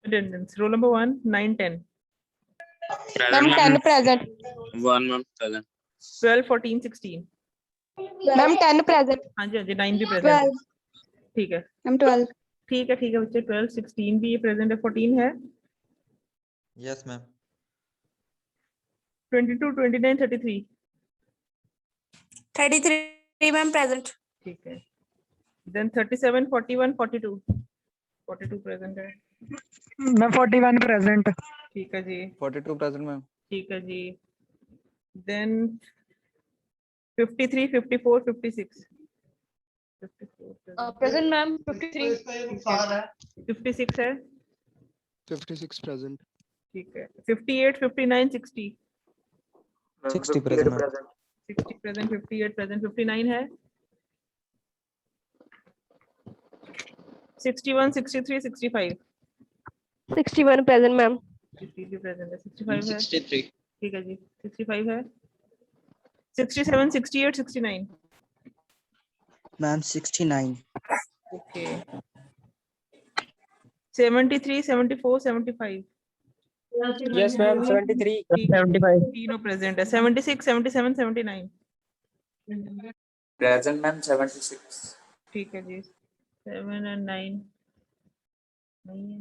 Attendance. Roll number 1, 9, 10. Ma'am 10 present. 1 ma'am present. 12, 14, 16. Ma'am 10 present. हाँ जी 9 भी present है. 12. ठीक है. Ma'am 12. ठीक है बच्चे. 12, 16 भी present है. 14 है. Yes, ma'am. 22, 29, 33. 33 ma'am present. ठीक है. Then 37, 41, 42. 42 present है. मैं 41 present. ठीक है जी. 42 present, ma'am. ठीक है जी. Then 53, 54, 56. 54 Present ma'am 53. 56 है. 56 present. ठीक है. 58, 59, 60. 60 present, ma'am. 60 present, 58 present, 59 है. 61, 63, 65. 61 present ma'am. 60 भी present है. 65 है. 63. ठीक है जी. 65 है. 67, 68, 69. Ma'am 69. Okay. 73, 74, 75. Yes, ma'am. 73. 75. तीनों present है. 76, 77, 79. Present ma'am 76. ठीक है जी. 7 and 9. नहीं है.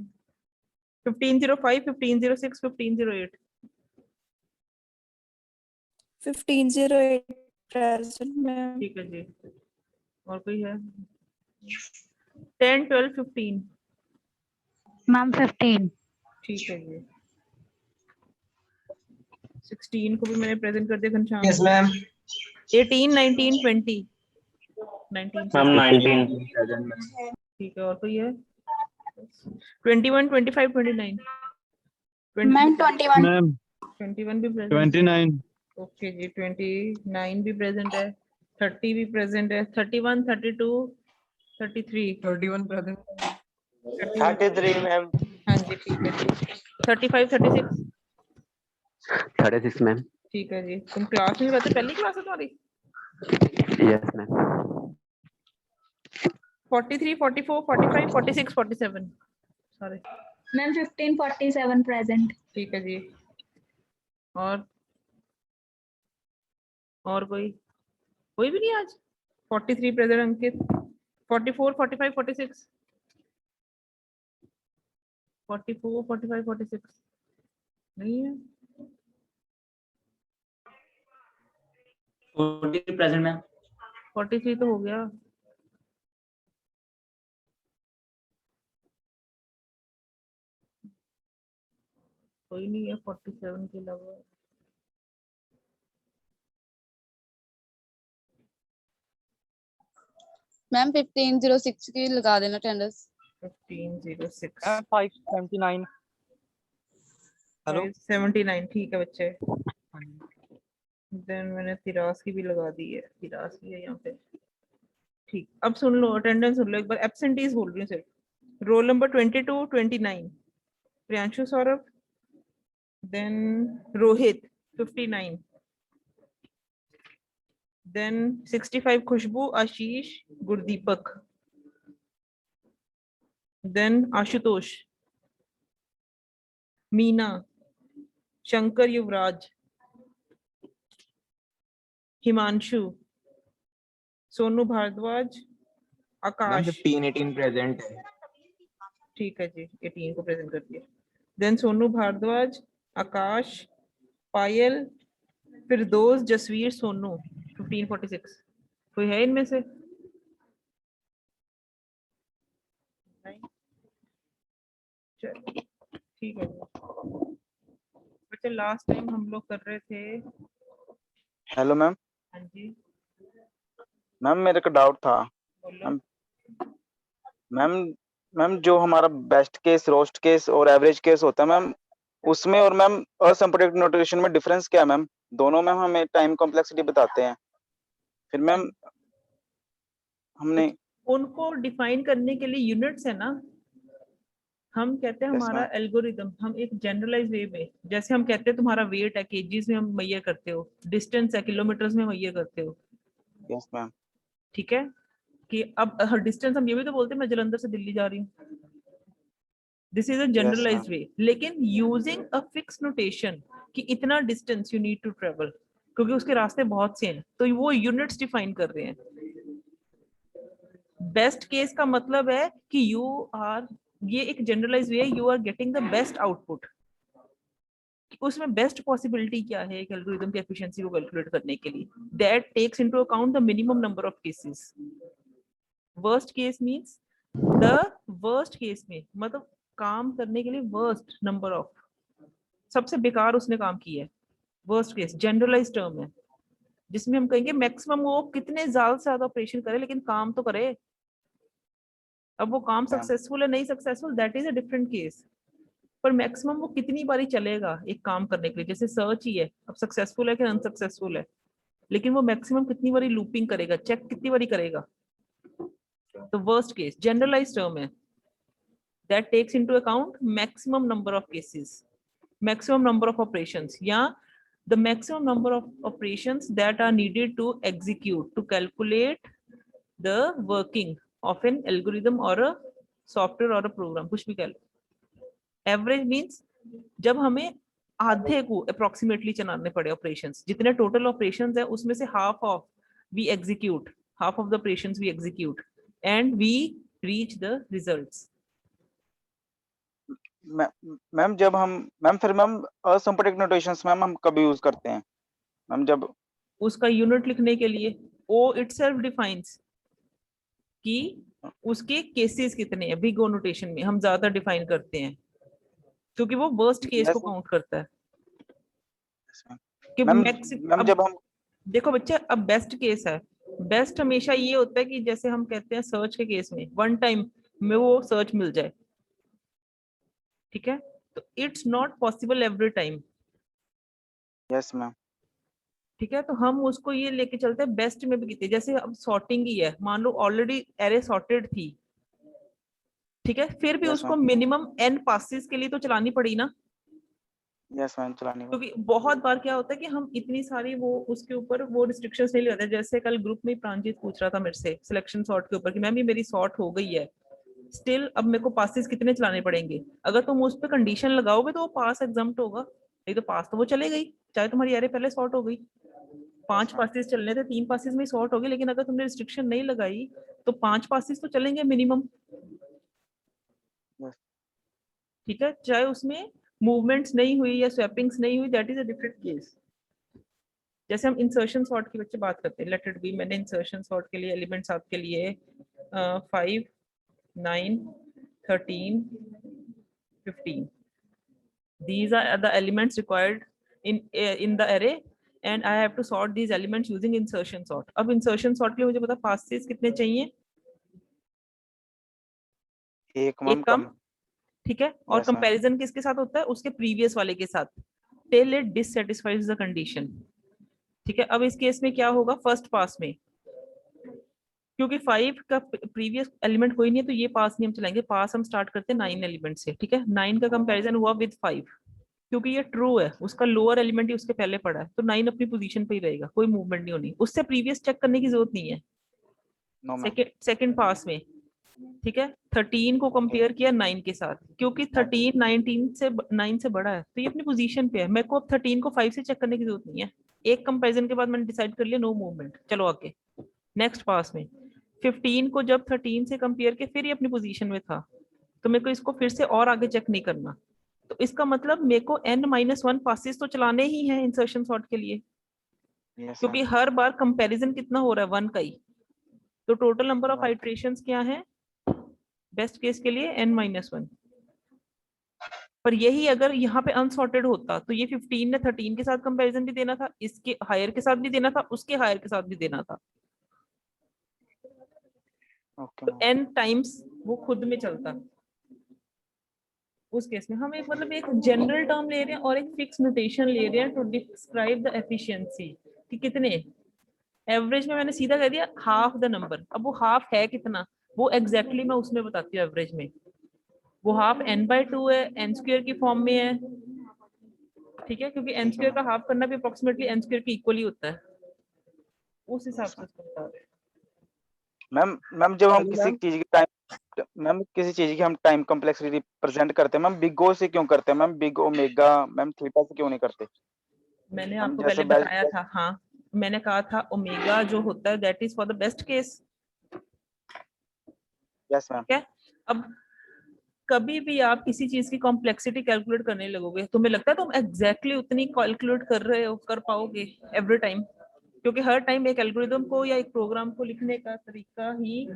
1505, 1506, 1508. 1508 present ma'am. ठीक है जी. और कोई है? 10, 12, 15. Ma'am 15. ठीक है जी. 16 को भी मैंने प्रेजेंट कर दिया Ghanshyam. Yes, ma'am. 18, 19, 20. 19. Ma'am 19 present ma'am. ठीक है. और कोई है? 21, 25, 29. Ma'am 21. Ma'am 21 भी प्रेजेंट. 29. ओके जी. 29 भी प्रेजेंट है. 30 भी प्रेजेंट है. 31, 32, 33. 31 present. 33 ma'am. हाँ जी. ठीक है जी. 35, 36. 36 मैम. ठीक है जी. तुम क्लास में रहते? पहली क्लास है तुम्हारी? Yes ma'am. 43, 44, 45, 46, 47. Sorry. Ma'am 15 47 present. ठीक है जी. और कोई भी नहीं आज? 43 प्रेजेंट अंकित. 44, 45, 46. 44, 45, 46 नहीं है. 40 present ma'am. 43 तो हो गया. कोई नहीं है 47 के अलावा. Ma'am 1506 की लगा देना अटेंडेंस. 1506. 579. Hello? 79. ठीक है बच्चे. देन मैंने 83 की भी लगा दी है. 83 है यहाँ पे. ठीक. अब सुन लो. अटेंडेंस सुन लो एक बार. एब्सेंटीज बोल रही हूँ सिर्फ. Roll number 22, 29. Priyanshu Saurabh. Then Rohit 59. Then 65 Khushboo, Ashish, Gurdeepak. Then Ashutosh, Meena, Shankar, Yuvraj, Himanshu, Sonu Bhardwaj, Akash. 15 18 present है. ठीक है जी. 18 को प्रेजेंट कर दिया. देन सोनू भारद्वाज, आकाश, पायल, फिरदौस, जसवीर, सोनू. 1546. कोई है इनमें से? नहीं. चलो ठीक है. बच्चे लास्ट टाइम हम लोग कर रहे थे. Hello ma'am. हाँ जी मैम मेरे को डाउट था. बोलो. मैम जो हमारा बेस्ट केस, रोस्ट केस और एवरेज केस होता है मैम, उसमें और मैम असम्प्रोटेक्टेड नोटेशन में डिफरेंस क्या है मैम? दोनों में हमें टाइम कॉम्प्लेक्सिटी बताते हैं. फिर मैम हमने उनको डिफाइन करने के लिए यूनिट्स है ना. हम कहते हैं Yes, हमारा ma'am. एल्गोरिदम. हम एक जनरलाइज वे में, जैसे हम कहते हैं तुम्हारा वेट है केजीज में हम मेजर करते हो, डिस्टेंस है किलोमीटर्स में मेजर करते हो. Yes ma'am. ठीक है. कि अब डिस्टेंस हम ये भी तो बोलते हैं मैं जलंधर से दिल्ली जा रही हूँ, this is a generalized way. लेकिन यूजिंग अ फिक्स नोटेशन कि इतना distance you need to travel, क्योंकि उसके रास्ते बहुत से हैं, तो वो यूनिट्स डिफाइन कर रहे हैं। बेस्ट केस का मतलब है कि यू आर, ये एक जनरलाइज वे है, you are getting the best output. उसमें बेस्ट पॉसिबिलिटी क्या है एक एल्गोरिथम की एफिशिएंसी को कैलकुलेट करने के लिए, that takes into account the minimum number of cases. Worst case means the worst case में मतलब काम करने के लिए वर्स्ट नंबर ऑफ, सबसे बेकार उसने काम किया है, वर्स्ट केस जनरलाइज टर्म है, जिसमें हम कहेंगे मैक्सिमम वो कितने ज्यादा से ज्यादा ऑपरेशन करे लेकिन काम तो करे। अब वो काम सक्सेसफुल है नहीं successful, that is a different case, पर मैक्सिमम वो कितनी बारी चलेगा एक काम करने के लिए, जैसे सर्च ही है, अब सक्सेसफुल है कि अनसक्सेसफुल है, लेकिन वो मैक्सिमम कितनी बारी लूपिंग करेगा, चेक कितनी बारी करेगा। तो वर्स्ट केस जनरलाइज टर्म है, that takes into account maximum number of cases, maximum number of operations, yeah, the maximum number of operations that are needed to execute to calculate the working of an algorithm or a software or a program, कुछ भी कह लो। Average means जब हमें आधे को approximately चलाने पड़े operations, जितने टोटल ऑपरेशंस है उसमें से half of we execute, half of the operations we execute and we reach the results. Ma'am जब हम मैम फिर मैम असंपटिक नोटेशंस मैम हम कब यूज करते हैं मैम? जब उसका यूनिट लिखने के लिए ओ इटसेल्फ डिफाइंस कि उसके केसेस कितने हैं, बिग ओ नोटेशन में हम ज्यादा डिफाइन करते हैं क्योंकि वो वर्स्ट केस को काउंट करता है कि मैम मैक्सिमम। जब हम देखो बच्चे, अब बेस्ट केस है, बेस्ट हमेशा ये होता है कि जैसे हम कहते हैं सर्च के केस में वन टाइम में वो सर्च मिल जाए, ठीक है, तो it's not possible every time. Yes ma'am, ठीक है, तो हम उसको ये लेके चलते हैं बेस्ट में भी कितने, जैसे अब सॉर्टिंग ही है, मान लो ऑलरेडी एरे सॉर्टेड थी, ठीक है, फिर भी Yes, उसको ma'am. मिनिमम n पासेस के लिए तो चलानी पड़ी ना, यस मैम चलानी होगी। क्योंकि बहुत बार क्या होता है कि हम इतनी सारी वो उसके ऊपर वो रिस्ट्रिक्शंस नहीं लगाते। जैसे कल ग्रुप में प्रांजित पूछ रहा था मेरे से सिलेक्शन सॉर्ट के ऊपर कि मैम ये मेरी सॉर्ट हो गई है, स्टिल अब मेरे को पासेस कितने चलाने पड़ेंगे। अगर तुम उस पर कंडीशन लगाओगे तो वो पास एग्जाम्प्ट होगा, नहीं तो पास तो वो चले गई, चाहे तुम्हारी एरे पहले सॉर्ट हो गई। 5 पासेस चलने थे, 3 पासेस में सॉर्ट हो गई, लेकिन अगर तुमने रिस्ट्रिक्शन नहीं लगाई तो 5 पासेस तो चलेंगे मिनिमम। Yes. ठीक है, चाहे उसमें मूवमेंट्स नहीं हुई या स्वैपिंग्स नहीं हुई, that is a different case. जैसे हम इंसर्शन सॉर्ट की बच्चे बात करते हैं, लेट इट बी, मैंने इंसर्शन सॉर्ट के लिए एलिमेंट्स आपके लिए 5 9 13 15, these are the elements required in the array and I have to sort these elements using insertion sort। अब insertion sort के लिए मुझे पता पासेस कितने चाहिए, एक मैम एक कम, ठीक है, और Yes, ma'am. कंपैरिजन किसके साथ होता है, उसके प्रीवियस वाले के साथ, टिल इट डिससैटिस्फाइज द कंडीशन। ठीक है, अब इस केस में क्या होगा, फर्स्ट पास में क्योंकि 5 का प्रीवियस एलिमेंट कोई नहीं है तो ये पास नहीं हम चलाएंगे, पास हम स्टार्ट करते हैं 9 एलिमेंट से। ठीक है, 9 का कंपैरिजन हुआ विद 5, क्योंकि ये ट्रू है, उसका लोअर एलिमेंट ही उसके पहले पड़ा है, तो 9 अपनी पोजीशन पे ही रहेगा, कोई मूवमेंट नहीं होनी, उससे प्रीवियस चेक करने की जरूरत नहीं है। No, ma'am. सेकंड पास में, ठीक है, 13 को कंपेयर किया 9 के साथ, क्योंकि 13 19 से 9 से बड़ा है तो ये अपनी पोजीशन पे है, मेरे को अब 13 को 5 से चेक करने की जरूरत नहीं है। एक कंपैरिजन के बाद मैंने डिसाइड कर लिया नो मूवमेंट, चलो आगे नेक्स्ट पास में 15 को जब 13 से कंपेयर के फिर ये अपनी पोजीशन में था, तो मेरे को इसको फिर से और आगे चेक नहीं करना, तो इसका मतलब मेरे को n-1 पासेस तो चलाने ही हैं इंसर्शन सॉर्ट के लिए, Yes, क्योंकि ma'am. हर बार कंपैरिजन कितना हो रहा है 1 का ही, तो total number of Right. Iterations क्या है बेस्ट केस के लिए n-1। पर यही अगर यहाँ पे अनसॉर्टेड होता तो ये 15 ने 13 के साथ कंपैरिजन भी देना था, इसके हायर के साथ भी देना था, उसके हायर के साथ भी देना था, Okay, तो ma'am. n टाइम्स वो खुद में चलता। उस केस में हम एक मतलब एक जनरल टर्म ले रहे हैं और एक फिक्स नोटेशन ले रहे हैं टू डिस्क्राइब द एफिशिएंसी कि कितने, एवरेज में मैंने सीधा कह दिया हाफ द नंबर, अब वो हाफ है कितना वो एग्जैक्टली मैं उसमें बताती हूँ एवरेज में, वो हाफ n/2 है, n² की फॉर्म में है, ठीक है, क्योंकि n² का हाफ करना भी अप्रोक्सीमेटली n² के इक्वल ही होता है, उस हिसाब से उसको बता रहे हैं। मैम जब हम हेलो, किसी मैम। चीज की टाइम मैम किसी चीज की हम टाइम कॉम्प्लेक्सिटी रिप्रेजेंट करते हैं मैम बिग ओ से क्यों करते हैं ma'am, big omega ma'am theta से क्यों नहीं करते? मैंने हम आपको जैसे पहले बताया था, हाँ मैंने कहा था ओमेगा जो होता है that is for the best case. Yes ma'am. ठीक है, अब कभी भी आप किसी चीज की कॉम्प्लेक्सिटी कैलकुलेट करने लगोगे, तुम्हें लगता है तुम एग्जैक्टली उतनी कैलकुलेट कर रहे हो, कर पाओगे एवरी टाइम? क्योंकि हर टाइम एक एल्गोरिदम को या एक प्रोग्राम को लिखने का तरीका ही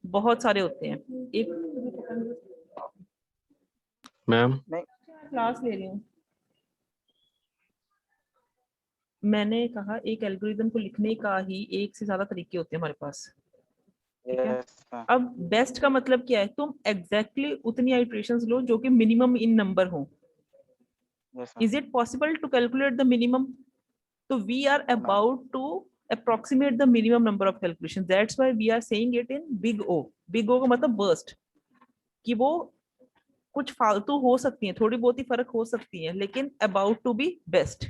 बहुत सारे होते हैं। एक मैम क्लास ले रही हूँ, मैंने कहा एक एल्गोरिदम को लिखने का ही एक से ज्यादा तरीके होते हैं हमारे पास। ठीक है, यस मैम। अब बेस्ट का मतलब क्या है, तुम एग्जैक्टली उतनी आइट्रेशंस लो जो कि मिनिमम इन नंबर हो। Yes ma'am. Is it possible to calculate the minimum? So we are No, ma'am. about to approximate the minimum number of calculations. That's why we are saying it in big O. Big O का मतलब burst, कि वो कुछ फालतू हो सकती हैं, थोड़ी बहुत ही फर्क हो सकती हैं, लेकिन about to be best.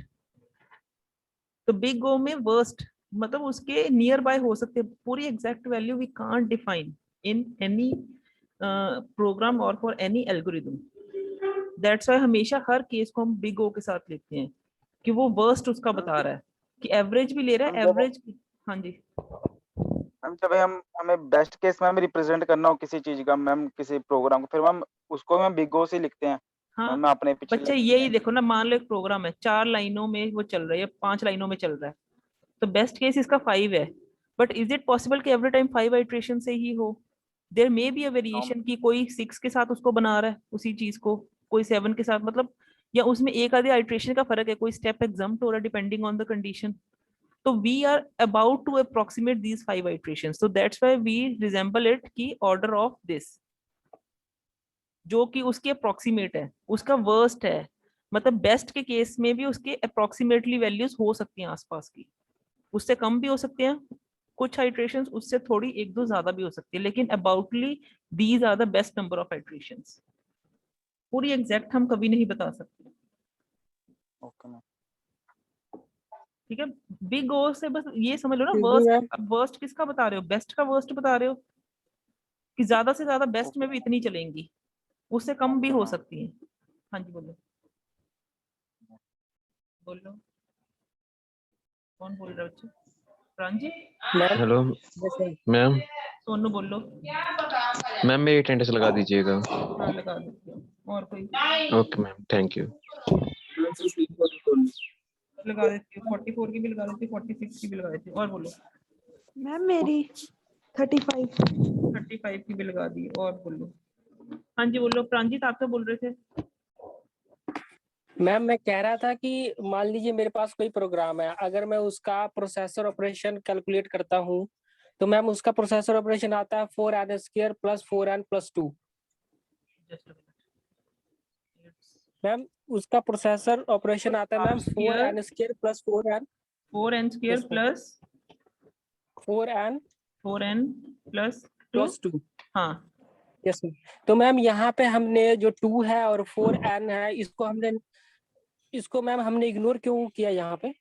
तो big O में worst मतलब उसके नियर बाय हो सकते हैं, पूरी exact value we can't define in any program और for any algorithm. That's why हमेशा हर केस को हम बिग ओ के साथ लेते हैं कि वो वर्स्ट उसका बता रहा है, कि एवरेज भी ले रहा है, मैम जब एवरेज। हाँ जी, मैम जब हम हमें बेस्ट केस मैम रिप्रेजेंट करना हो किसी चीज का मैम, किसी प्रोग्राम को, फिर मैम उसको हम बिग ओ से लिखते हैं। हाँ मैम आपने पिछले बच्चे यही देखो ना, मान लो एक प्रोग्राम है 4 लाइनों में वो चल रहा है, 5 लाइनों में चल रहा है, तो बेस्ट केस इसका 5 है। बट इज इट पॉसिबल कि एवरी टाइम 5 आइट्रेशन से ही हो? There may be a variation की कोई 6 के साथ उसको बना रहा है उसी चीज को, कोई 7 के साथ, मतलब या उसमें एक आधे आइट्रेशन का फर्क है, कोई स्टेप एग्जाम्प्ट हो रहा है डिपेंडिंग ऑन द कंडीशन। तो we are about to approximate these 5 iterations, so that's why we resemble it की ऑर्डर ऑफ दिस, जो कि उसके अप्रोक्सीमेट है, उसका वर्स्ट है, मतलब बेस्ट के केस में भी उसके अप्रोक्सीमेटली वैल्यूज हो सकती हैं आसपास की, उससे कम भी हो सकते हैं कुछ आइट्रेशंस, उससे थोड़ी एक दो ज्यादा भी हो सकती है, लेकिन aboutly these are the best number of iterations. पूरी एग्जैक्ट हम कभी नहीं बता सकते। Okay ma'am. ठीक है, बिग ओ से बस ये समझ लो ना, Excuse me, वर्स्ट। ma'am. अब वर्स्ट किसका बता रहे हो, बेस्ट का वर्स्ट बता रहे हो, कि ज्यादा से ज्यादा बेस्ट में भी इतनी चलेंगी, उससे कम भी हो सकती है। हाँ जी बोलो, बोलो कौन बोल रहा है बच्चे? प्रांजी, Ma'am. Hello Yes, ma'am. Ma'am. Sonu बोलो। मैम मेरी अटेंडेंस लगा दीजिएगा। हाँ लगा देती हूँ, और कोई? Okay ma'am, thank you. लगा देती हूँ, 44 की भी लगा देती हूँ, 46 की भी लगा देती हूँ, और बोलो। मैम मेरी 35। 35 की भी लगा दी, और बोलो। हाँ जी बोलो, प्रांजित आप तो बोल रहे थे। मैम मैं कह रहा था कि मान लीजिए मेरे पास कोई प्रोग्राम है, अगर मैं उसका प्रोसेसर ऑपरेशन कैलकुलेट करता हूँ तो मैम उसका प्रोसेसर ऑपरेशन आता है 4n² + 4n + 2। Just a minute. Ma'am उसका प्रोसेसर ऑपरेशन आता है ma'am 4n² + 4n 4n square Yes, ma'am. plus 4n 4n plus 2। + 2। हाँ यस मैम। तो मैम यहाँ पे हमने जो 2 है और 4n है, इसको मैम हमने इग्नोर क्यों किया यहाँ पे?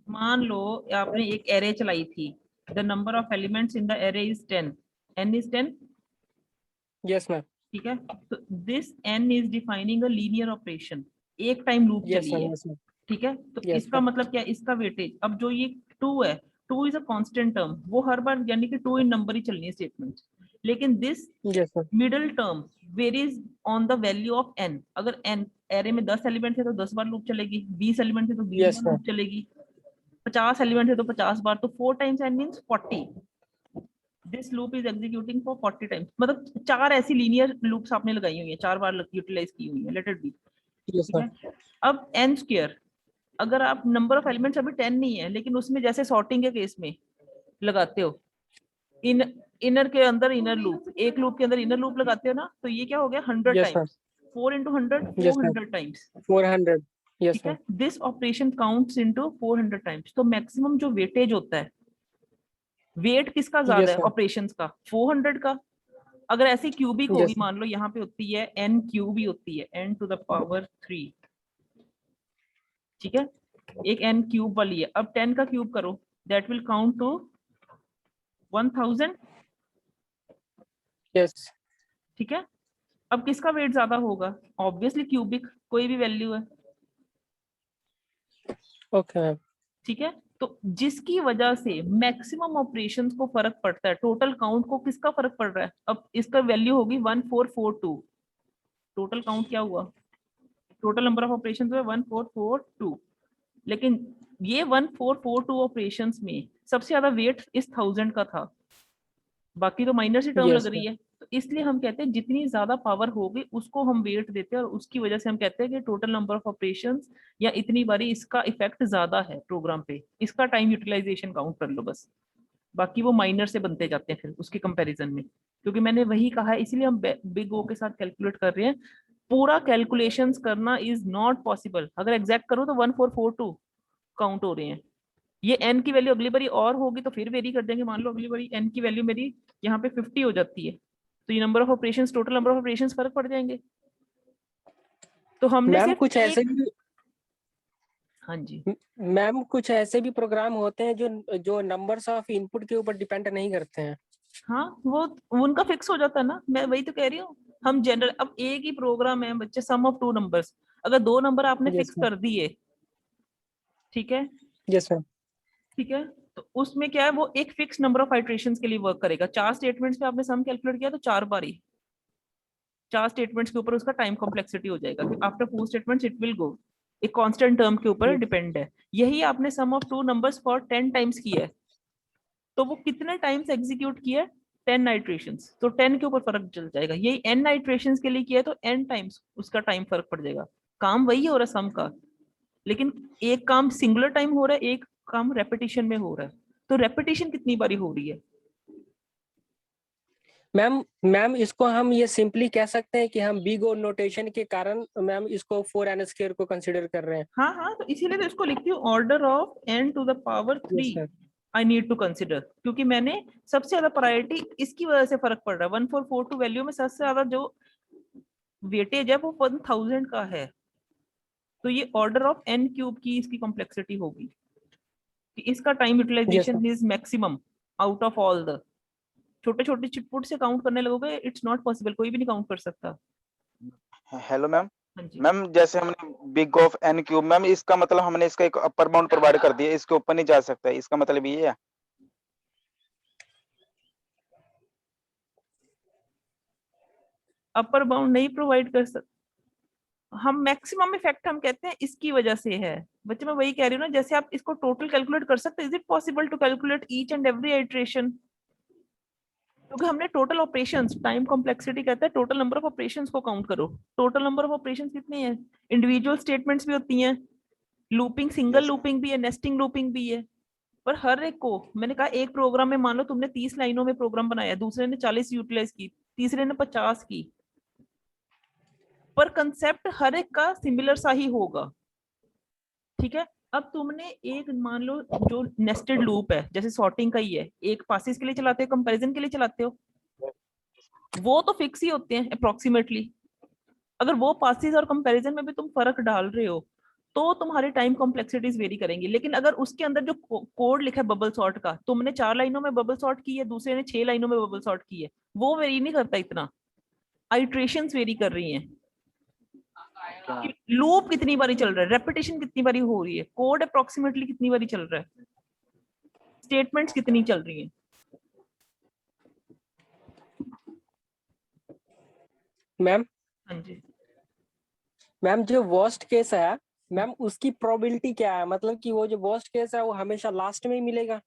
मान लो आपने एक एरे चलाई थी, the number of elements in the array is 10, n is 10। Yes ma'am. ठीक है, तो this n is defining a linear operation, एक टाइम लूप यस चली मैम। है। Yes ma'am. ठीक है, तो Yes, इसका ma'am. मतलब क्या है, इसका वेटेज, अब जो ये 2 है, 2 इज अ कांस्टेंट टर्म, वो हर बार यानी कि 2 इन नंबर ही चलनी है स्टेटमेंट, लेकिन this yes ma'am. Middle term varies on the value of n। अगर n एरे में 10 एलिमेंट है तो 10 बार लूप चलेगी, 20 एलिमेंट है तो 20 Yes, बार ma'am. लूप चलेगी, 50 एलिमेंट है तो 50 बार, तो 4 times n means 40। This loop is executing for 40 times, मतलब 4 ऐसी लीनियर लूप्स आपने लगाई हुई है, 4 बार यूटिलाइज की हुई है, लेट इट बी। Yes, ठीक ma'am. है, अब n स्क्वायर, अगर आप नंबर ऑफ एलिमेंट्स अभी 10 नहीं है, लेकिन उसमें जैसे सॉर्टिंग के केस में लगाते हो, इनर के अंदर इनर लूप, एक लूप के अंदर इनर लूप लगाते हो ना, तो ये क्या हो गया 100 Yes, ma'am. Times, 4 into 100 Yes, ma'am. 400 times. 400. Yes, ठीक है, ma'am. This operation counts into 400 times. तो मैक्सिमम जो वेटेज होता है, वेट किसका ज्यादा Yes, है ma'am. ऑपरेशंस का, 400 का। अगर ऐसी क्यूबिक होगी, Yes, ma'am. मान लो यहाँ पे होती है n क्यूब ही होती है, n⁻3। ठीक है, एक n क्यूब वाली है, अब 10 का क्यूब करो, that will count to 1000, yes. ठीक है। अब किसका वेट ज्यादा होगा? ऑब्वियसली क्यूबिक, कोई भी वैल्यू है, ओके मैम। ठीक है। तो जिसकी वजह से मैक्सिमम ऑपरेशंस को फर्क पड़ता है, टोटल काउंट को किसका फर्क पड़ रहा है? अब इसका वैल्यू होगी 1442। टोटल काउंट क्या हुआ? टोटल नंबर ऑफ ऑपरेशंस हुए 1442, लेकिन ये 1442 ऑपरेशंस में सबसे ज्यादा वेट इस 1000 का था, बाकी तो माइनर सी टर्म Yes, लग रही है। तो इसलिए हम कहते हैं जितनी ज्यादा पावर होगी उसको हम वेट देते हैं, और उसकी वजह से हम कहते हैं कि टोटल नंबर ऑफ ऑपरेशंस या इतनी बारी इसका इफेक्ट ज्यादा है प्रोग्राम पे, इसका टाइम यूटिलाइजेशन काउंट कर लो बस, बाकी वो माइनर से बनते जाते हैं फिर उसके कंपैरिजन में। क्योंकि मैंने वही कहा है, इसीलिए हम बिग ओ के साथ कैलकुलेट कर रहे हैं। पूरा कैलकुलेशंस करना इज नॉट पॉसिबल। अगर एग्जैक्ट करो तो 1442 काउंट हो रहे हैं। ये n की वैल्यू अगली बारी और होगी तो फिर वेरी कर देंगे। मान लो अगली बारी n की वैल्यू मेरी यहाँ पे 50 हो जाती है, तो ये number of operations, total number of operations फर्क पड़ जाएंगे। तो हमने मैम सिर्फ कुछ ऐसे एक, भी हाँ जी, मैम कुछ ऐसे भी प्रोग्राम होते हैं जो जो नंबर्स ऑफ इनपुट के ऊपर डिपेंड नहीं करते हैं। हाँ वो उनका फिक्स हो जाता है ना, मैं वही तो कह रही हूँ। हम जनरल, अब एक ही प्रोग्राम है बच्चे, सम ऑफ टू नंबर्स, अगर दो नंबर आपने यस फिक्स मैम। कर दिए, ठीक है, यस मैम। ठीक है, तो उसमें क्या है, वो एक फिक्स नंबर ऑफ आइट्रेशंस के लिए वर्क करेगा। 4 स्टेटमेंट्स पे आपने सम कैलकुलेट किया तो 4 बारी, 4 स्टेटमेंट्स के ऊपर उसका टाइम कॉम्प्लेक्सिटी हो जाएगा। After 4 statements it will go, एक कांस्टेंट टर्म के ऊपर डिपेंड है। यही आपने sum of two numbers for 10 times किया है, तो वो कितने टाइम्स एग्जीक्यूट किया है? 10 आइट्रेशंस, तो 10 के ऊपर फर्क चल जाएगा। यही n आइट्रेशंस के लिए किया है तो n टाइम्स उसका टाइम फर्क पड़ जाएगा। काम वही हो रहा है सम का, लेकिन एक काम सिंगुलर टाइम हो रहा है, एक काम रेपिटेशन में हो रहा है। तो रेपिटेशन कितनी बारी हो रही है? मैम इसको हम ये सिंपली कह सकते हैं कि हम बिग ओ नोटेशन के कारण मैम इसको 4n स्क्वायर को कंसीडर कर रहे हैं। हाँ हाँ, तो इसीलिए तो इसको लिखती हूँ order of n to the power 3 yes ma'am. I need to consider, क्योंकि मैंने सबसे ज्यादा प्रायोरिटी इसकी वजह से फर्क पड़ रहा है। 1442 वैल्यू में सबसे ज्यादा जो वेटेज है वो 1000 का है, तो ये ऑर्डर ऑफ n क्यूब की इसकी कॉम्प्लेक्सिटी होगी कि इसका time yes utilization ma'am. Is maximum out of all the. छोटे छोटे चिटपुट से काउंट करने लगोगे, इट्स नॉट पॉसिबल, कोई भी नहीं काउंट कर सकता। Hello ma'am. हाँ जी, मैम जैसे हमने big of n cube, ma'am इसका मतलब हमने इसका एक अपर बाउंड प्रोवाइड कर दिया, इसके ऊपर नहीं जा सकता, इसका मतलब ये है? अपर बाउंड नहीं प्रोवाइड कर सकते हम। मैक्सिमम इफेक्ट हम कहते हैं इसकी वजह से है बच्चे, मैं वही कह रही हूँ ना, जैसे आप इसको टोटल कैलकुलेट कर सकते हैं। Is it possible to calculate each and every iteration? क्योंकि हमने टोटल ऑपरेशंस, टाइम कॉम्प्लेक्सिटी कहता है टोटल नंबर ऑफ ऑपरेशंस को काउंट करो। टोटल नंबर ऑफ ऑपरेशंस कितने हैं? इंडिविजुअल स्टेटमेंट्स भी होती हैं, looping, single Yes, ma'am. Looping भी है, नेस्टिंग लूपिंग भी है, पर हर एक को मैंने कहा एक प्रोग्राम में मान लो तुमने 30 लाइनों में प्रोग्राम बनाया, दूसरे ने 40 यूटिलाइज की, तीसरे ने 50 की, पर कंसेप्ट हर एक का सिमिलर सा ही होगा, ठीक है। अब तुमने एक मान लो जो नेस्टेड लूप है, जैसे सॉर्टिंग का ही है, एक पासिस के लिए चलाते हो, कंपैरिजन के लिए चलाते हो, वो तो फिक्स ही होते हैं अप्रोक्सीमेटली। अगर वो पासिस और कंपैरिजन में भी तुम फर्क डाल रहे हो तो तुम्हारे टाइम कॉम्प्लेक्सिटीज वेरी करेंगी। लेकिन अगर उसके अंदर जो कोड लिखा है बबल सॉर्ट का, तुमने 4 लाइनों में बबल सॉर्ट की है, दूसरे ने 6 लाइनों में बबल सॉर्ट की है, वो वेरी नहीं करता इतना, आइट्रेशंस वेरी कर रही हैं। लूप कितनी बारी चल रहा है, रेपिटेशन कितनी बारी हो रही है, कोड अप्रोक्सीमेटली कितनी बारी चल रहा है, स्टेटमेंट्स कितनी चल रही हैं। मैम हाँ जी, मैम जो वर्स्ट केस है मैम उसकी प्रोबेबिलिटी क्या है, मतलब कि वो जो वर्स्ट केस है वो हमेशा लास्ट में ही मिलेगा?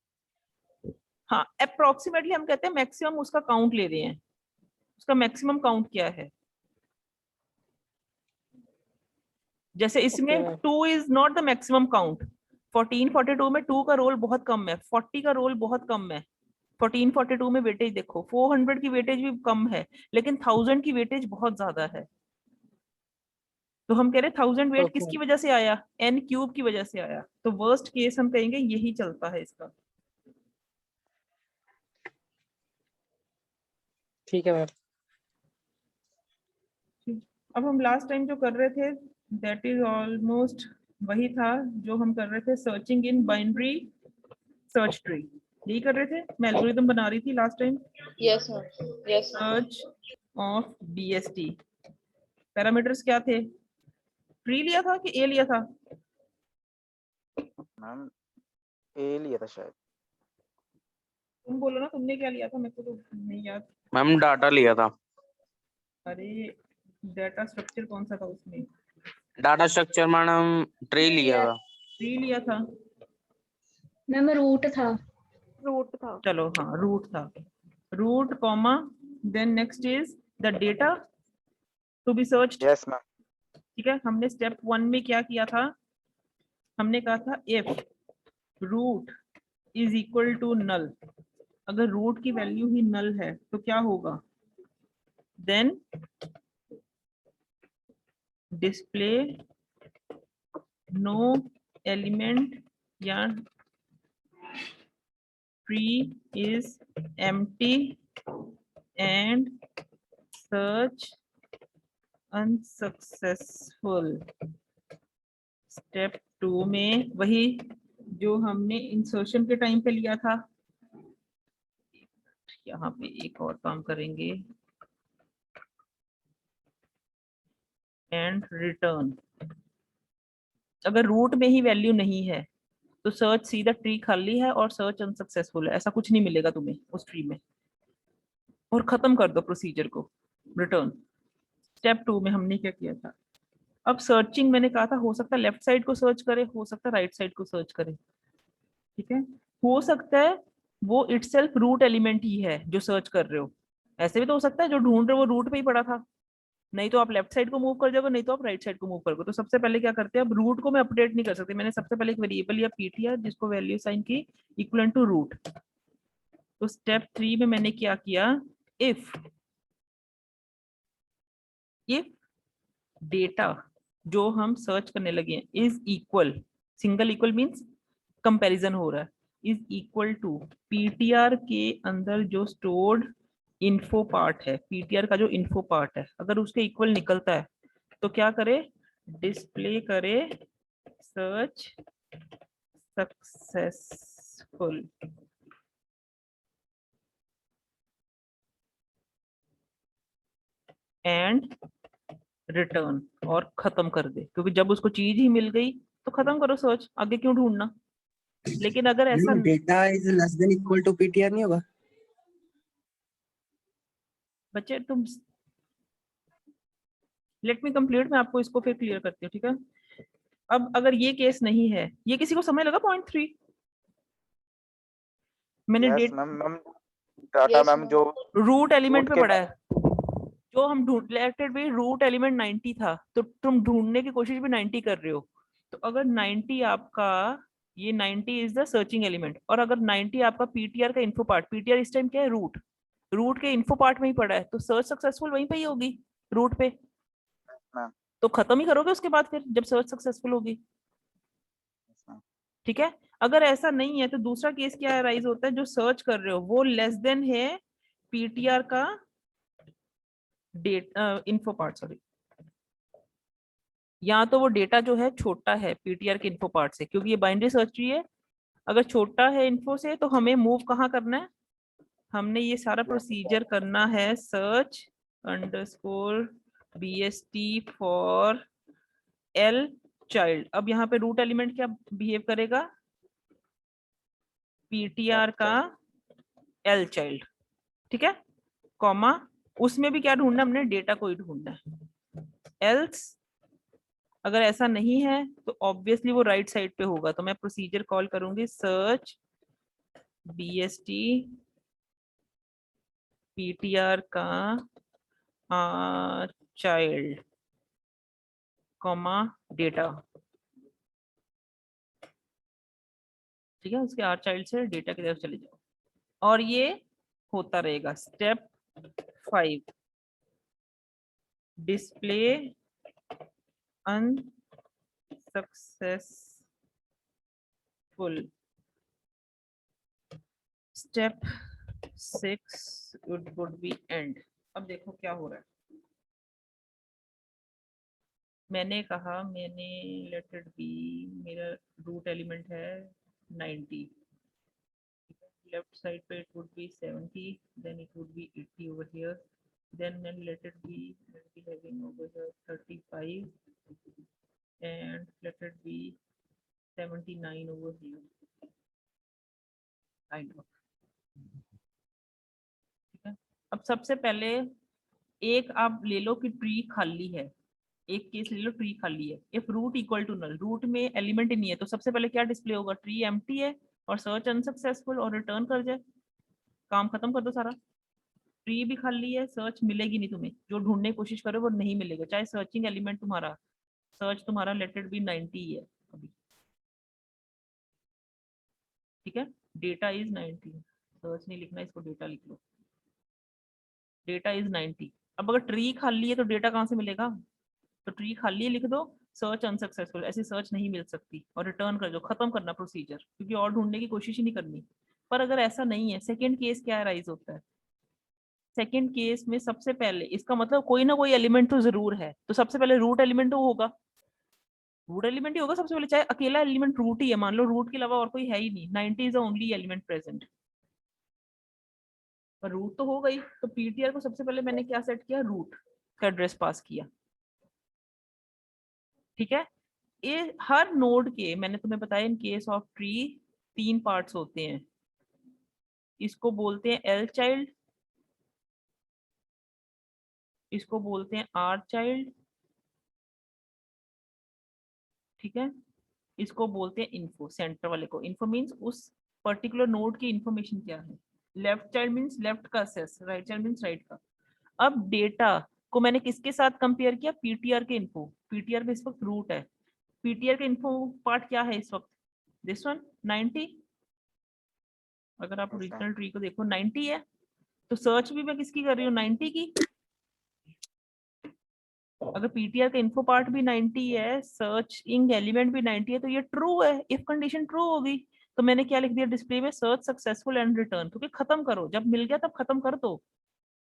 हाँ अप्रोक्सीमेटली हम कहते हैं मैक्सिमम उसका काउंट ले रहे हैं, उसका मैक्सिमम काउंट क्या है। जैसे इसमें Okay, ma'am. 2 is not the maximum count. 1442 में 2 का रोल बहुत कम है, 40 का रोल बहुत कम है। 1442 में वेटेज देखो, 400 की वेटेज भी कम है, लेकिन 1000 की वेटेज बहुत ज्यादा है। तो हम कह रहे 1000 वेट Okay, किसकी वजह से आया? n क्यूब की वजह से आया। तो वर्स्ट केस हम कहेंगे यही चलता है इसका। ठीक है मैम। अब हम लास्ट टाइम जो कर रहे थे दैट इज ऑलमोस्ट वही था जो हम कर रहे थे, searching in binary search tree. यही कर रहे थे, मैं एल्गोरिथम बना रही थी last time. Yes, ma'am. Yes, ma'am. Search of BST, parameters क्या थे? ट्री लिया था कि ए लिया था? मैम ए लिया था शायद। तुम बोलो ना, तुमने क्या लिया था, मेरे को तो नहीं याद। मैम डाटा लिया था। अरे डाटा स्ट्रक्चर कौन सा था उसमें? डाटा स्ट्रक्चर मैडम ट्री लिया था। ट्री लिया था। मैम रूट था। रूट था। चलो हाँ, रूट था। Root comma then next is the data to be searched. Yes ma'am. ठीक है, हमने स्टेप 1 में क्या किया था? हमने कहा था if root is equal to null, अगर रूट की वैल्यू ही नल है तो क्या होगा? देन डिस्प्ले नो एलिमेंट या tree is empty and search unsuccessful। Step 2 में वही जो हमने इंसर्शन के टाइम पे लिया था, यहाँ पे एक और काम करेंगे, एंड रिटर्न। अगर रूट में ही वैल्यू नहीं है तो सर्च सीधा ट्री खाली है और सर्च अनसक्सेसफुल है, ऐसा कुछ नहीं मिलेगा तुम्हें उस ट्री में, और खत्म कर दो प्रोसीजर को, रिटर्न। स्टेप 2 में हमने क्या किया था? अब सर्चिंग मैंने कहा था हो सकता है लेफ्ट साइड को सर्च करे, हो सकता है राइट साइड को सर्च करे। ठीक है, हो सकता है वो इटसेल्फ रूट एलिमेंट ही है जो सर्च कर रहे हो, ऐसे भी तो हो सकता है जो ढूंढ रहे हो वो रूट पे ही पड़ा था, नहीं तो आप लेफ्ट साइड को मूव कर जाओगे, नहीं तो आप राइट साइड को मूव करोगे। तो सबसे पहले क्या करते हैं, अब रूट को मैं अपडेट नहीं कर सकती, मैंने सबसे पहले एक वेरिएबल लिया ptr जिसको वैल्यू साइन की इक्वल टू रूट। तो स्टेप 3 में मैंने क्या किया, इफ डेटा जो हम सर्च करने लगे हैं is equal, single equal means comparison हो रहा है, इज इक्वल टू पीटीआर के अंदर जो स्टोर्ड इन्फो पार्ट है, पीटीआर का जो इन्फो पार्ट है, अगर उसके इक्वल निकलता है तो क्या करे, डिस्प्ले करे सर्च सक्सेसफुल एंड रिटर्न, और खत्म कर दे, क्योंकि जब उसको चीज ही मिल गई तो खत्म करो सर्च, आगे क्यों ढूंढना। लेकिन अगर ऐसा data is less than equal to PTR नहीं होगा बच्चे, तुम लेट मी कंप्लीट, मैं आपको इसको फिर क्लियर करती हूँ। ठीक है, अब अगर ये केस नहीं है, ये किसी को समझ लगा पॉइंट 3? मैंने yes date ma'am. Ma'am data Yes, ma'am ma'am. जो रूट एलिमेंट root पे के पड़ा है, जो हम ढूंढ लेटेड भी रूट एलिमेंट 90 था, तो तुम ढूंढने की कोशिश भी 90 कर रहे हो, तो अगर 90 आपका, ये 90 इज द सर्चिंग एलिमेंट, और अगर 90 आपका पीटीआर का इन्फो पार्ट, पीटीआर इस टाइम क्या है, रूट, रूट के इन्फो पार्ट में ही पड़ा है, तो सर्च सक्सेसफुल वहीं पे ही होगी, रूट पे। मैम। तो खत्म ही करोगे उसके बाद फिर जब सर्च सक्सेसफुल होगी। ठीक है, अगर ऐसा नहीं है तो दूसरा केस क्या राइज होता है, जो सर्च कर रहे हो वो लेस देन है पीटीआर का डेट इन्फो पार्ट, सॉरी, या तो वो डेटा जो है छोटा है पीटीआर के इन्फो पार्ट से, क्योंकि ये बाइनरी सर्च ट्री है, अगर छोटा है इन्फो से तो हमें मूव कहाँ करना है, हमने ये सारा प्रोसीजर करना है search underscore BST for L child. अब यहाँ पे रूट एलिमेंट क्या बिहेव करेगा, पीटीआर का एल चाइल्ड। ठीक है, कॉमा, उसमें भी क्या ढूंढना, हमने डेटा को ही ढूंढना है। एल्स अगर ऐसा नहीं है तो ऑब्वियसली वो राइट साइड पे होगा, तो मैं प्रोसीजर कॉल करूंगी सर्च बीएसटी पीटीआर का चाइल्ड कॉमा डेटा। ठीक है, उसके आर चाइल्ड से डेटा की तरफ चले जाओ, और ये होता रहेगा। Step 5 display unsuccessful. Step 6 it would be end। अब देखो क्या हो रहा है, मैंने कहा, मैंने लेट इट बी, मेरा रूट एलिमेंट है 90, left side पे it would be 70, then it would be 80 over here, then let it be having over here 35, and let it be 79 over here, kind of. ठीक है, अब सबसे पहले एक आप ले लो कि ट्री खाली है, एक केस ले लो ट्री खाली है। If root equal to null, root में एलिमेंट ही नहीं है, तो सबसे पहले क्या डिस्प्ले होगा, ट्री एम्प्टी है और सर्च अनसक्सेसफुल और रिटर्न कर जाए, काम खत्म कर दो सारा। ट्री भी खाली है, सर्च मिलेगी नहीं तुम्हें, जो ढूंढने की कोशिश करो वो नहीं मिलेगा, चाहे सर्चिंग एलिमेंट तुम्हारा सर्च तुम्हारा लेट इट बी 90 है अभी, ठीक है, डेटा इज 90, सर्च नहीं लिखना, इसको डेटा लिख लो, डेटा इज 90। अब अगर ट्री खाली है तो डेटा कहाँ से मिलेगा, तो ट्री खाली है लिख दो, सर्च अनसक्सेसफुल, ऐसी सर्च नहीं मिल सकती और रिटर्न कर दो, खत्म करना प्रोसीजर, क्योंकि और ढूंढने की कोशिश ही नहीं करनी। पर अगर ऐसा नहीं है, सेकंड केस क्या राइज होता है, सेकंड केस में सबसे पहले इसका मतलब कोई ना कोई एलिमेंट तो जरूर है, तो सबसे पहले रूट एलिमेंट तो होगा, रूट एलिमेंट ही होगा सबसे पहले, चाहे अकेला एलिमेंट रूट ही है, मान लो रूट के अलावा और कोई है ही नहीं, 90 is the only element present, पर रूट तो हो गई, तो पीटीआर को सबसे पहले मैंने क्या सेट किया, रूट का एड्रेस पास किया, ठीक है। ये हर नोड के, मैंने तुम्हें बताया in case of tree 3 parts होते हैं, इसको बोलते हैं एल चाइल्ड, इसको बोलते हैं आर चाइल्ड, ठीक है, इसको बोलते हैं इन्फो, सेंटर वाले को इन्फो मीन्स उस पर्टिकुलर नोड की इंफॉर्मेशन क्या है, लेफ्ट चाइल्ड मीन्स लेफ्ट का access, right child means right का। अब डेटा को मैंने किसके साथ कंपेयर किया, पीटीआर के इन्फो, पीटीआर पे इस वक्त रूट है, पीटीआर के इन्फो पार्ट क्या है इस वक्त, दिस वन 90, अगर आप ओरिजिनल ट्री को देखो 90 है, तो सर्च भी मैं किसकी कर रही हूँ, 90 की। अगर पीटीआर का इन्फो पार्ट भी 90 है, सर्चिंग एलिमेंट भी 90 है, तो ये ट्रू है, इफ कंडीशन ट्रू होगी तो मैंने क्या लिख दिया डिस्प्ले में, सर्च सक्सेसफुल एंड रिटर्न, क्योंकि खत्म करो, जब मिल गया तब खत्म कर दो,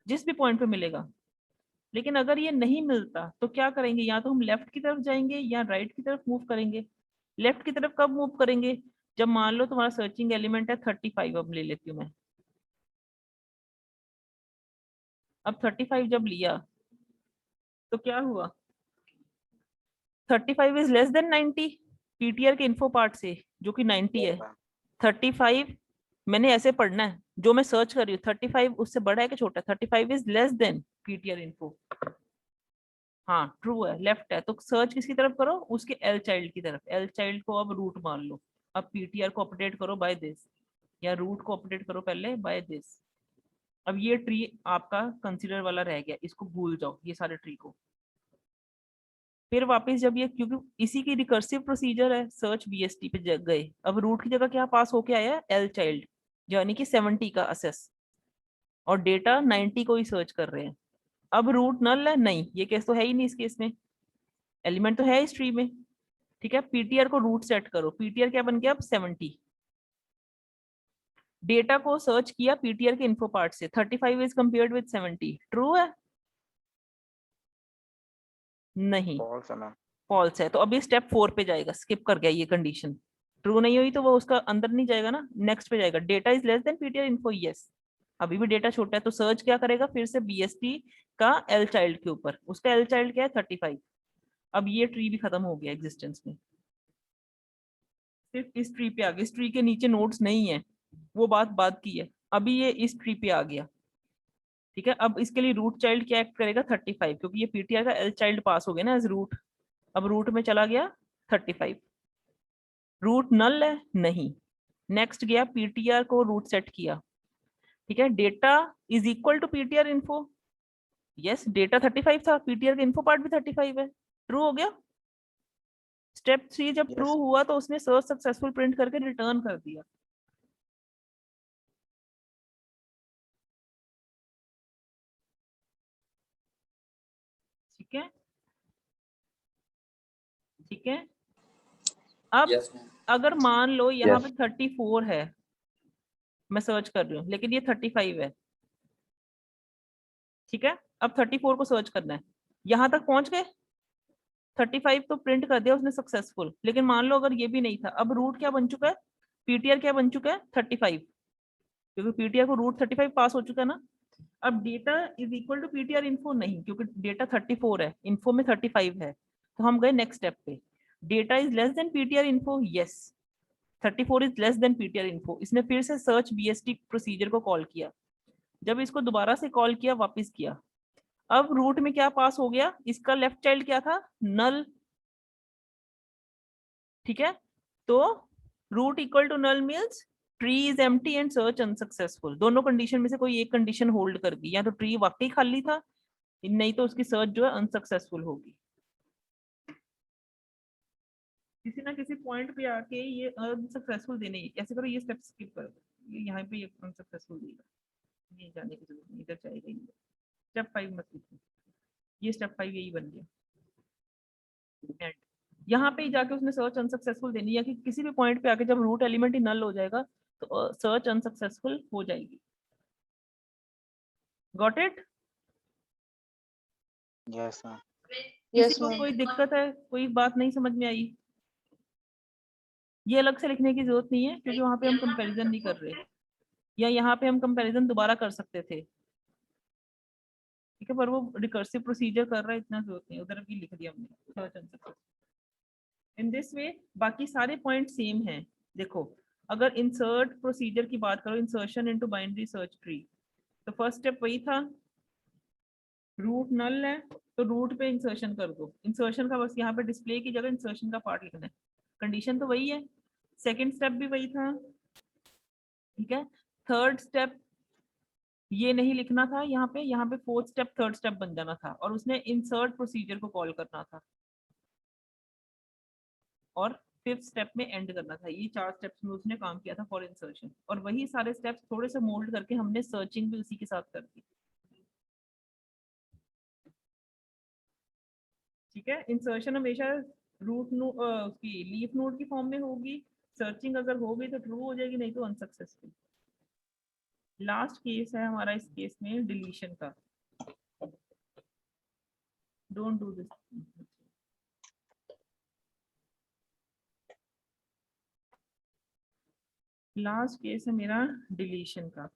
जिस भी पॉइंट पे मिलेगा। लेकिन अगर ये नहीं मिलता तो क्या करेंगे, या तो हम लेफ्ट की तरफ जाएंगे या राइट की तरफ मूव करेंगे। लेफ्ट की तरफ कब मूव करेंगे, जब मान लो तुम्हारा सर्चिंग एलिमेंट है 35, अब ले लेती हूँ मैं, अब 35 जब लिया तो क्या हुआ, 35 इज लेस देन 90 पीटीआर के इन्फो पार्ट से, जो कि 90 है। 35 मैंने ऐसे पढ़ना है, जो मैं सर्च कर रही हूँ 35 उससे बड़ा है कि छोटा है, 35 is less then PTR info, हाँ ट्रू है, लेफ्ट है, तो सर्च किसकी तरफ करो, उसके एल चाइल्ड की तरफ, एल चाइल्ड को अब रूट मान लो, अब पीटीआर को अपडेट करो बाय दिस, या रूट को अपडेट करो पहले बाय दिस। अब ये ट्री आपका कंसीडर वाला रह गया, इसको भूल जाओ ये सारे ट्री को। फिर वापस जब ये, क्योंकि इसी की रिकर्सिव प्रोसीजर है, सर्च बीएसटी पे गए, अब रूट की जगह क्या पास होके आया, एल चाइल्ड, यानी कि 70 का असेस, और डेटा 90 को ही सर्च कर रहे हैं। अब रूट नल है, नहीं ये केस तो है ही नहीं, इस केस में एलिमेंट तो है इस ट्री में, ठीक है, पीटीआर को रूट सेट करो, पीटीआर क्या बन गया अब 70, डेटा को सर्च किया पीटीआर के इन्फो पार्ट से, 35 इज कंपेयर्ड विद 70, ट्रू है, नहीं फॉल्स है, तो अभी स्टेप 4 पे जाएगा, स्किप कर गया ये कंडीशन, ट्रू नहीं हुई तो वो उसका अंदर नहीं जाएगा ना, नेक्स्ट पे जाएगा, data is less then PTR info, yes, अभी भी डेटा छोटा है, तो सर्च क्या करेगा फिर से बीएसटी का एल चाइल्ड के ऊपर, उसका एल चाइल्ड क्या है 35, अब ये ट्री भी खत्म हो गया एग्जिस्टेंस में, सिर्फ इस ट्री पे आ गया, इस ट्री के नीचे नोड्स नहीं है, वो बात बाद की है, अभी ये इस ट्री पे आ गया, ठीक है। अब इसके लिए रूट चाइल्ड क्या एक्ट करेगा 35, क्योंकि ये पीटीआर का एल चाइल्ड पास हो गया ना एज रूट, अब रूट में चला गया 35, रूट नल है नहीं, नेक्स्ट गया पीटीआर को रूट सेट किया, ठीक है, data is equal to PTR info, yes data 35 था, पीटीआर का इन्फो पार्ट भी 35 है, ट्रू हो गया। स्टेप 3 जब ट्रू हुआ तो उसने सर्च सक्सेसफुल प्रिंट करके रिटर्न कर दिया, ठीक है, ठीक है। अब अगर मान लो यहाँ पे 34 है, मैं सर्च कर रही हूँ, लेकिन ये 35 है, ठीक है, अब 34 को सर्च करना है, यहाँ तक पहुंच गए, 35 तो प्रिंट कर दिया उसने सक्सेसफुल, लेकिन मान लो अगर ये भी नहीं था, अब रूट क्या बन चुका है, पीटीआर क्या बन चुका है 35, क्योंकि पीटीआर को रूट 35 पास हो चुका है ना। अब data is equal to PTR info नहीं, क्योंकि डेटा 34 है, इन्फो में 35 है, तो हम गए नेक्स्ट स्टेप पे। Data is less then PTR info, yes 34 is less then PTR info. इसने फिर से सर्च बीएसटी प्रोसीजर को कॉल किया, जब इसको दोबारा से कॉल किया वापस किया, अब रूट में क्या पास हो गया, इसका लेफ्ट चाइल्ड क्या था, नल, ठीक है। तो root equal to null means tree is empty and search unsuccessful. दोनों कंडीशन में से कोई एक कंडीशन होल्ड कर गई, या तो ट्री वाकई खाली था, नहीं तो उसकी सर्च जो है अनसक्सेसफुल होगी। किसी ना किसी पॉइंट पे आके ये अनसक्सेसफुल देने, ऐसे करो ये स्टेप स्किप कर दो, ये यहाँ पे ये अनसक्सेसफुल देगा, ये जाने की जरूरत नहीं, इधर चाहिए ही नहीं। स्टेप 5 मत लिखो, ये स्टेप 5 यही बन गया। एंड यहाँ पे जाके उसने सर्च अनसक्सेसफुल देनी है, कि किसी भी पॉइंट पे आके जब रूट एलिमेंट ही नल हो जाएगा तो सर्च अनसक्सेसफुल हो जाएगी। Got it? Yes ma'am. किसी यस को मैम। कोई दिक्कत है, कोई बात नहीं समझ में आई? ये अलग से लिखने की जरूरत नहीं है, क्योंकि वहां पे हम कंपैरिजन नहीं कर रहे, या यहाँ पे हम कंपैरिजन दोबारा कर सकते थे, ठीक है, पर वो रिकर्सिव प्रोसीजर कर रहा है, इतना जरूरत नहीं, उधर भी लिख दिया हमने search unsuccessful. In this way बाकी सारे पॉइंट सेम हैं। देखो, अगर इंसर्ट प्रोसीजर की बात करो, insertion into binary search tree, तो फर्स्ट स्टेप वही था, रूट नल है तो रूट पे इंसर्शन कर दो। इंसर्शन का बस यहाँ पे डिस्प्ले की जगह इंसर्शन का पार्ट लिखना है, कंडीशन तो वही है। सेकंड स्टेप भी वही था, ठीक है। थर्ड स्टेप ये नहीं लिखना था यहाँ पे फोर्थ स्टेप थर्ड स्टेप बन जाना था, और उसने इंसर्ट प्रोसीजर को कॉल करना था, और फिफ्थ स्टेप में एंड करना था। ये 4 स्टेप्स में उसने काम किया था फॉर इंसर्शन, और वही सारे स्टेप्स थोड़े से मोल्ड करके हमने सर्चिंग भी उसी के साथ कर दी, ठीक है। इंसर्शन हमेशा रूट नोड उसकी लीफ नोड की फॉर्म में होगी, सर्चिंग अगर हो गई तो ट्रू हो जाएगी, नहीं तो अनसक्सेसफुल। लास्ट केस है हमारा इस केस में डिलीशन का। Don't do this. Last case है मेरा डिलीशन का।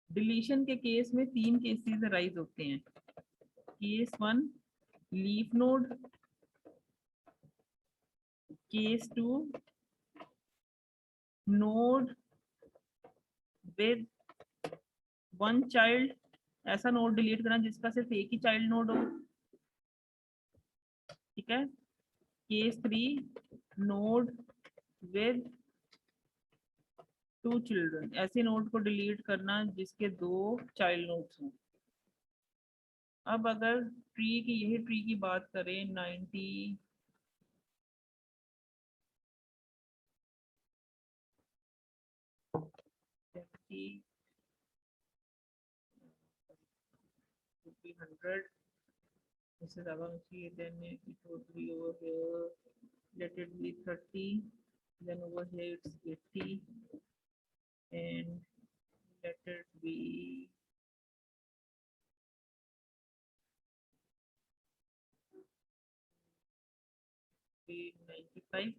डिलीशन के केस में 3 केसेस अराइज होते हैं। Case 1 leaf node, case 2 node with 1 child, ऐसा नोड डिलीट करना जिसका सिर्फ एक ही चाइल्ड नोड हो, ठीक है। केस 3 नोड विद 2 चिल्ड्रन, ऐसे नोड को डिलीट करना जिसके 2 चाइल्ड नोड्स हों। अब अगर ट्री की, यही ट्री की बात करें, 90 100, इससे ज्यादा चाहिए, then it would be over here, let it be 30, then over here it's 80, and let it be 95,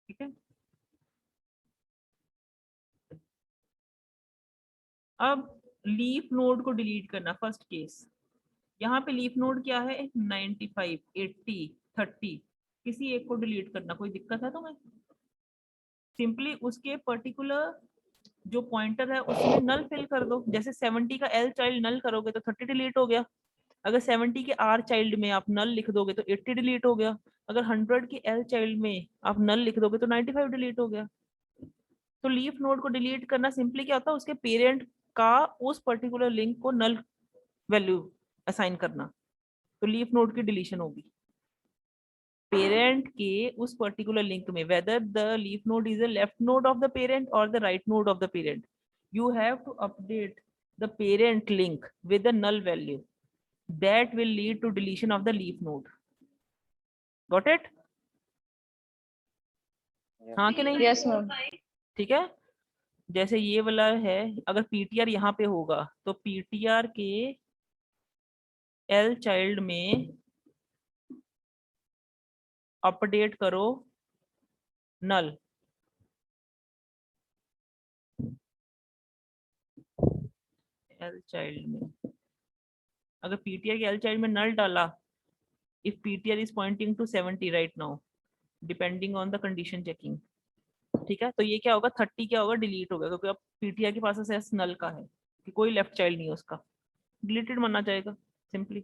ठीक है। अब लीफ नोड को डिलीट करना, फर्स्ट केस, यहाँ पे लीफ नोड क्या है, 95, 80, 30, किसी एक को डिलीट करना, कोई दिक्कत है तुम्हें? सिंपली उसके पर्टिकुलर जो पॉइंटर है उसमें नल फिल कर दो। जैसे 70 का एल चाइल्ड नल करोगे तो 30 डिलीट हो गया, अगर 70 के आर चाइल्ड में आप नल लिख दोगे तो 80 डिलीट हो गया, अगर 100 के एल चाइल्ड में आप नल लिख दोगे तो 95 डिलीट हो गया। तो लीफ नोड को डिलीट करना सिंपली क्या होता है, उसके पेरेंट का उस पर्टिकुलर लिंक को नल वैल्यू असाइन करना, तो लीफ नोड की डिलीशन होगी। पेरेंट के उस पर्टिकुलर लिंक में, whether the leaf node is a left node of the parent or the right node of the parent, you have to update the parent link with the null value that will lead to deletion of the leaf node. Got it? हाँ कि नहीं? Yes ma'am. ठीक है। जैसे ये वाला है, अगर पीटीआर यहाँ पे होगा तो पीटीआर के एल चाइल्ड में अपडेट करो नल, एल चाइल्ड में अगर पीटीआर के एल चाइल्ड में नल डाला, if PTR is pointing to 70 right now depending on the condition checking, ठीक है, तो ये क्या होगा 30 क्या होगा डिलीट होगा, क्योंकि अब पीटीआर के पास एस नल का है कि कोई लेफ्ट चाइल्ड नहीं है उसका, डिलीटेड माना जाएगा सिंपली,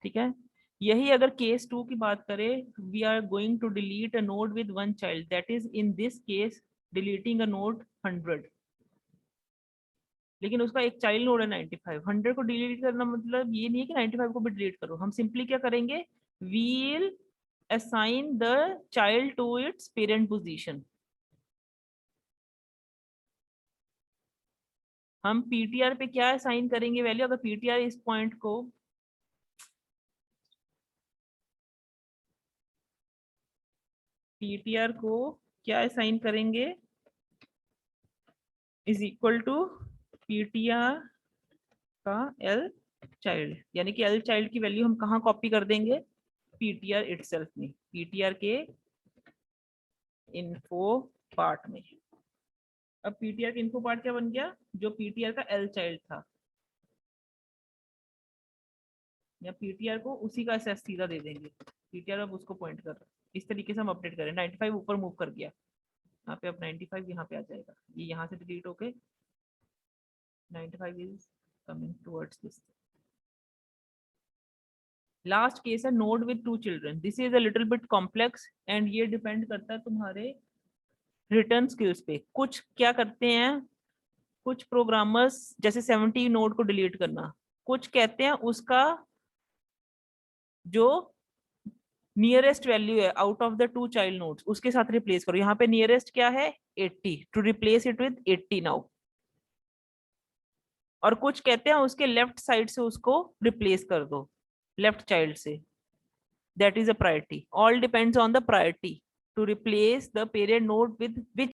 ठीक है। यही अगर केस 2 की बात करें, we are going to delete a node with one child, that is in this case deleting a node 100, लेकिन उसका एक चाइल्ड नोड है 95, 100 को डिलीट करना मतलब ये नहीं है कि 95 को भी डिलीट करो, हम सिंपली क्या करेंगे, we'll assign the child to its parent position. हम पीटीआर पे क्या असाइन करेंगे वैल्यू, अगर पीटीआर इस पॉइंट को क्या असाइन करेंगे, इज इक्वल टू पीटीआर का एल चाइल्ड, यानी कि एल चाइल्ड की वैल्यू हम कहाँ कॉपी कर देंगे, पीटीआर इटसेल्फ में, पीटीआर के इन्फो पार्ट में। अब पीटीआर का इन्फो पार्ट क्या बन गया, जो पीटीआर का एल चाइल्ड था, या पीटीआर को उसी का एसएस सीधा दे देंगे, पीटीआर अब उसको पॉइंट कर रहा है, इस तरीके से हम अपडेट करें। 95 ऊपर मूव कर गया, यहाँ पे अब 95 यहाँ पे आ जाएगा, ये यहाँ से डिलीट होके 95 is coming towards this. Last case है node with 2 children, this is a little bit complex and ये डिपेंड करता है तुम्हारे रिटर्न स्किल्स पे। कुछ क्या करते हैं, कुछ प्रोग्रामर्स जैसे 70 नोड को डिलीट करना, कुछ कहते हैं उसका जो नियरेस्ट वैल्यू है out of the 2 child nodes उसके साथ रिप्लेस करो, यहाँ पे नियरेस्ट क्या है 80, to replace it with 80 now. और कुछ कहते हैं उसके लेफ्ट साइड से उसको रिप्लेस कर दो, लेफ्ट चाइल्ड से, that is a priority, all depends on the priority to replace the parent node with which